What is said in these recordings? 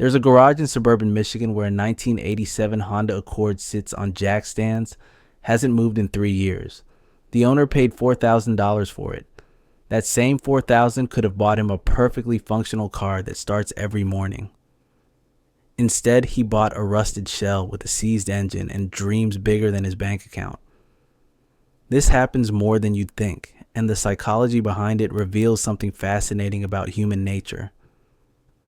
There's a garage in suburban Michigan where a 1987 Honda Accord sits on jack stands, hasn't moved in 3 years. The owner paid $4,000 for it. That same $4,000 could have bought him a perfectly functional car that starts every morning. Instead, he bought a rusted shell with a seized engine and dreams bigger than his bank account. This happens more than you'd think, and the psychology behind it reveals something fascinating about human nature.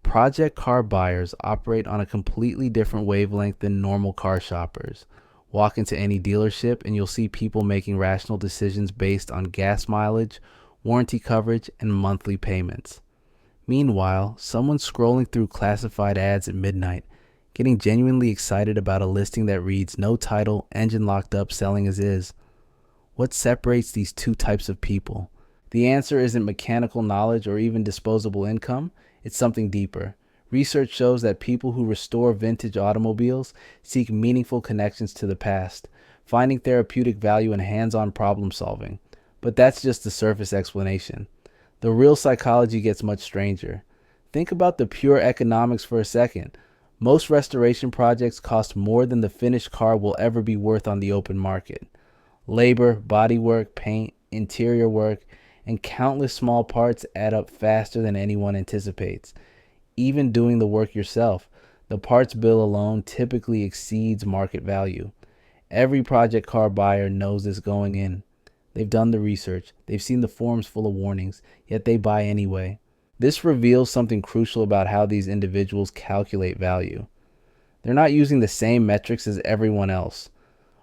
Project car buyers operate on a completely different wavelength than normal car shoppers. Walk into any dealership and you'll see people making rational decisions based on gas mileage, warranty coverage, and monthly payments. Meanwhile, someone's scrolling through classified ads at midnight, getting genuinely excited about a listing that reads no title, engine locked up, selling as is. What separates these two types of people? The answer isn't mechanical knowledge or even disposable income. It's something deeper. Research shows that people who restore vintage automobiles seek meaningful connections to the past, finding therapeutic value in hands-on problem solving. But that's just the surface explanation. The real psychology gets much stranger. Think about the pure economics for a second. Most restoration projects cost more than the finished car will ever be worth on the open market. Labor, bodywork, paint, interior work, and countless small parts add up faster than anyone anticipates. Even doing the work yourself, the parts bill alone typically exceeds market value. Every project car buyer knows this going in. They've done the research, they've seen the forms full of warnings, yet they buy anyway. This reveals something crucial about how these individuals calculate value. They're not using the same metrics as everyone else.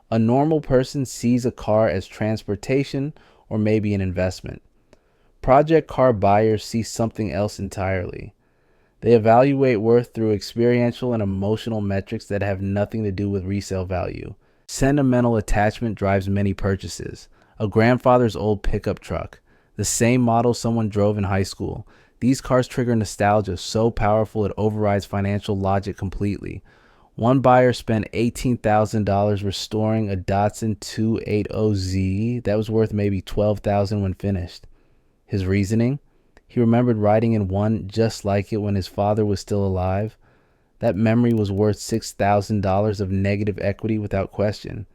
A normal person sees a car as transportation or maybe an investment. Project car buyers see something else entirely. They evaluate worth through experiential and emotional metrics that have nothing to do with resale value. Sentimental attachment drives many purchases. A grandfather's old pickup truck, the same model someone drove in high school. These cars trigger nostalgia so powerful it overrides financial logic completely. One buyer spent $18,000 restoring a Datsun 280Z that was worth maybe $12,000 when finished. His reasoning? He remembered riding in one just like it when his father was still alive. That memory was worth $6,000 of negative equity without question.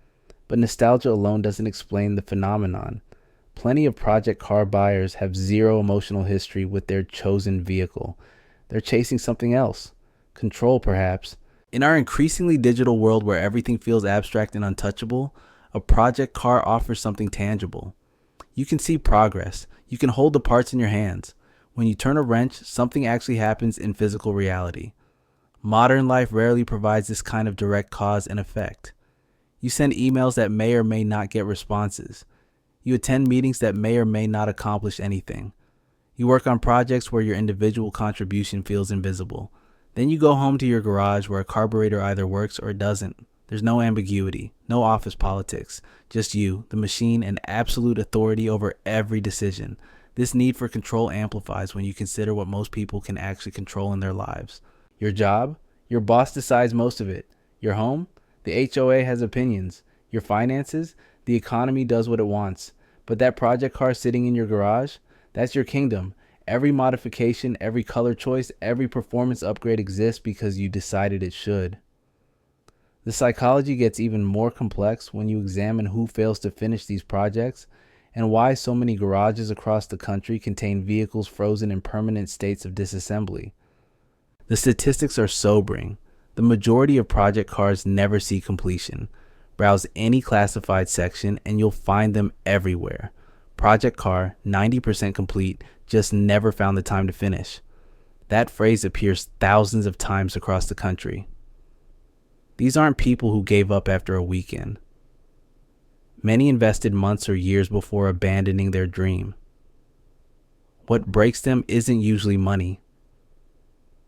But nostalgia alone doesn't explain the phenomenon. Plenty of project car buyers have zero emotional history with their chosen vehicle. They're chasing something else. Control, perhaps. In our increasingly digital world where everything feels abstract and untouchable, a project car offers something tangible. You can see progress. You can hold the parts in your hands. When you turn a wrench, something actually happens in physical reality. Modern life rarely provides this kind of direct cause and effect. You send emails that may or may not get responses. You attend meetings that may or may not accomplish anything. You work on projects where your individual contribution feels invisible. Then you go home to your garage where a carburetor either works or it doesn't. There's no ambiguity, no office politics, just you, the machine, and absolute authority over every decision. This need for control amplifies when you consider what most people can actually control in their lives. Your job? Your boss decides most of it. Your home? The HOA has opinions. Your finances? The economy does what it wants. But that project car sitting in your garage? That's your kingdom. Every modification, every color choice, every performance upgrade exists because you decided it should. The psychology gets even more complex when you examine who fails to finish these projects and why so many garages across the country contain vehicles frozen in permanent states of disassembly. The statistics are sobering. The majority of project cars never see completion. Browse any classified section and you'll find them everywhere. Project car, 90% complete, just never found the time to finish. That phrase appears thousands of times across the country. These aren't people who gave up after a weekend. Many invested months or years before abandoning their dream. What breaks them isn't usually money,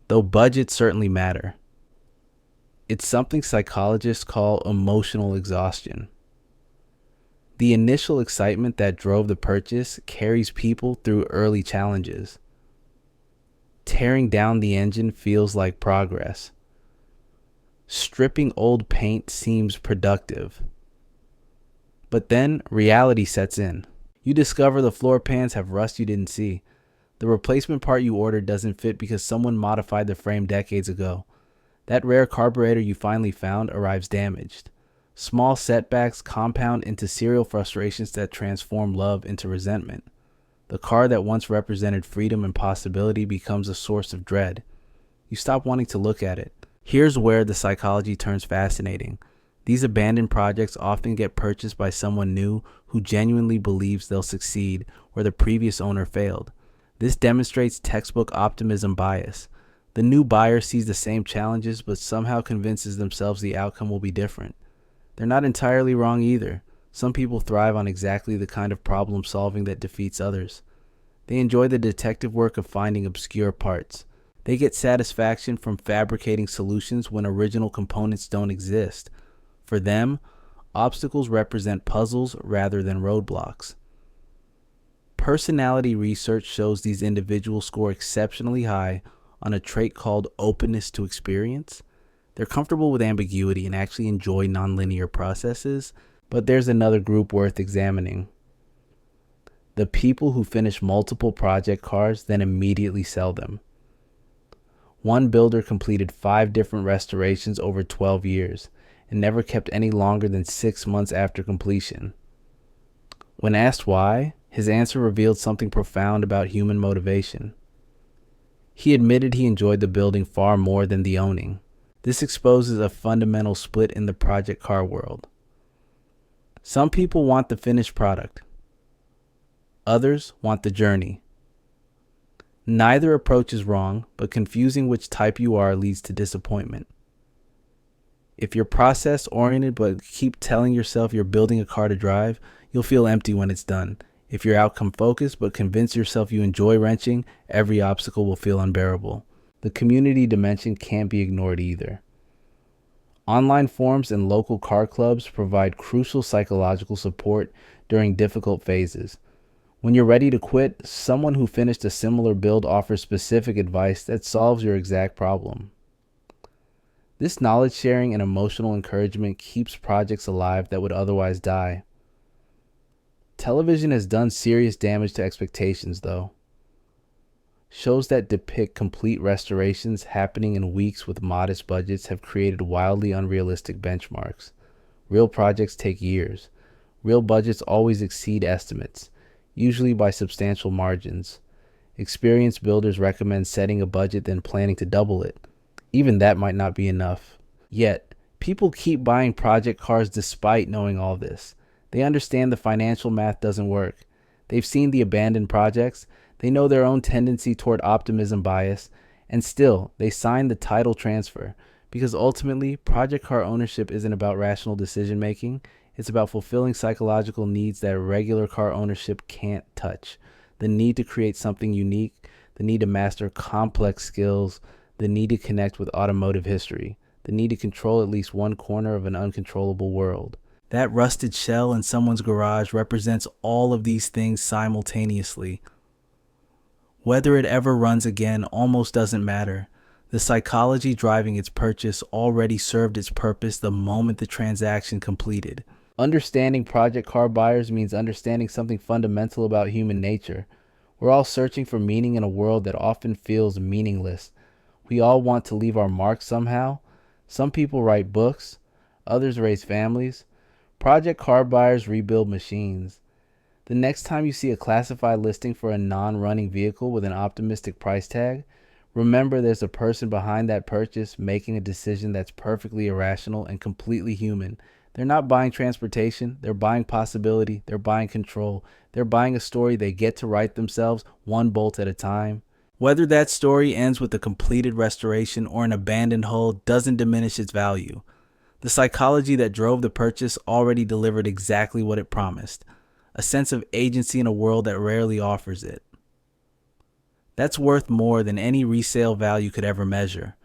though budgets certainly matter. It's something psychologists call emotional exhaustion. The initial excitement that drove the purchase carries people through early challenges. Tearing down the engine feels like progress. Stripping old paint seems productive. But then reality sets in. You discover the floor pans have rust you didn't see. The replacement part you ordered doesn't fit because someone modified the frame decades ago. That rare carburetor you finally found arrives damaged. Small setbacks compound into serial frustrations that transform love into resentment. The car that once represented freedom and possibility becomes a source of dread. You stop wanting to look at it. Here's where the psychology turns fascinating. These abandoned projects often get purchased by someone new who genuinely believes they'll succeed where the previous owner failed. This demonstrates textbook optimism bias. The new buyer sees the same challenges but somehow convinces themselves the outcome will be different. They're not entirely wrong either. Some people thrive on exactly the kind of problem solving that defeats others. They enjoy the detective work of finding obscure parts. They get satisfaction from fabricating solutions when original components don't exist. For them, obstacles represent puzzles rather than roadblocks. Personality research shows these individuals score exceptionally high on a trait called openness to experience. They're comfortable with ambiguity and actually enjoy nonlinear processes, but there's another group worth examining. The people who finish multiple project cars then immediately sell them. One builder completed 5 different restorations over 12 years and never kept any longer than 6 months after completion. When asked why, his answer revealed something profound about human motivation. He admitted he enjoyed the building far more than the owning. This exposes a fundamental split in the project car world. Some people want the finished product. Others want the journey. Neither approach is wrong, but confusing which type you are leads to disappointment. If you're process-oriented but keep telling yourself you're building a car to drive, you'll feel empty when it's done. If you're outcome-focused but convince yourself you enjoy wrenching, every obstacle will feel unbearable. The community dimension can't be ignored either. Online forums and local car clubs provide crucial psychological support during difficult phases. When you're ready to quit, someone who finished a similar build offers specific advice that solves your exact problem. This knowledge sharing and emotional encouragement keeps projects alive that would otherwise die. Television has done serious damage to expectations, though. Shows that depict complete restorations happening in weeks with modest budgets have created wildly unrealistic benchmarks. Real projects take years. Real budgets always exceed estimates, usually by substantial margins. Experienced builders recommend setting a budget then planning to double it. Even that might not be enough. Yet, people keep buying project cars despite knowing all this. They understand the financial math doesn't work. They've seen the abandoned projects. They know their own tendency toward optimism bias, and still, they sign the title transfer because ultimately, project car ownership isn't about rational decision making. It's about fulfilling psychological needs that regular car ownership can't touch. The need to create something unique, the need to master complex skills, the need to connect with automotive history, the need to control at least one corner of an uncontrollable world. That rusted shell in someone's garage represents all of these things simultaneously. Whether it ever runs again almost doesn't matter. The psychology driving its purchase already served its purpose the moment the transaction completed. Understanding project car buyers means understanding something fundamental about human nature. We're all searching for meaning in a world that often feels meaningless. We all want to leave our mark somehow. Some people write books, others raise families. Project car buyers rebuild machines. The next time you see a classified listing for a non-running vehicle with an optimistic price tag, remember there's a person behind that purchase making a decision that's perfectly irrational and completely human. They're not buying transportation, they're buying possibility, they're buying control, they're buying a story they get to write themselves one bolt at a time. Whether that story ends with a completed restoration or an abandoned hull doesn't diminish its value. The psychology that drove the purchase already delivered exactly what it promised. A sense of agency in a world that rarely offers it. That's worth more than any resale value could ever measure.